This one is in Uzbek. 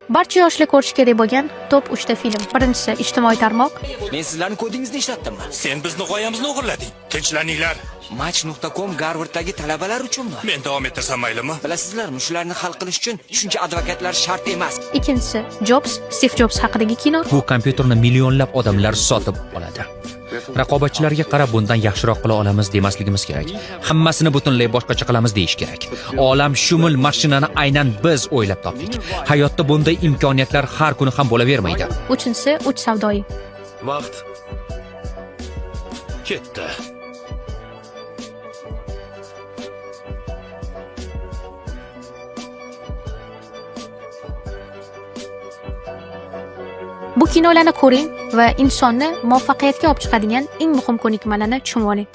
Barcha yoshlar ko'rish kerak bo'lgan top 3 ta film. Birinchisi ijtimoiy tarmoq. Men sizlarning kodingizni ishlatdimmi? Sen bizni g'oyamizni o'g'irlading. Tinchlaninglar. Match.com Garvarddagi talabalar uchunmi? Men davom ettirsam maylimi? Bilasizlarmi, shularni hal qilish uchun shuncha advokatlar shart emas. Ikkinchisi Jobs, Steve Jobs haqidagi kino. Bu kompyuterni millionlab odamlar sotib oladi. Raqobatchilarga qarab bundan yaxshiroq qila olamiz demasligimiz kerak. Hammasini butunlay boshqacha qilamiz deyish kerak. Olam shumul mashinani aynan biz o'ylab topdik. Hayotda bunday imkoniyatlar har kuni ham bo'lavermaydi. Uchinchisi uch savdoyi. Vaqt ketdi. Bu kinolarni ko'ring va insonni muvaffaqiyatga olib chiqadigan eng muhim ko'nikmalarni tushunib oling.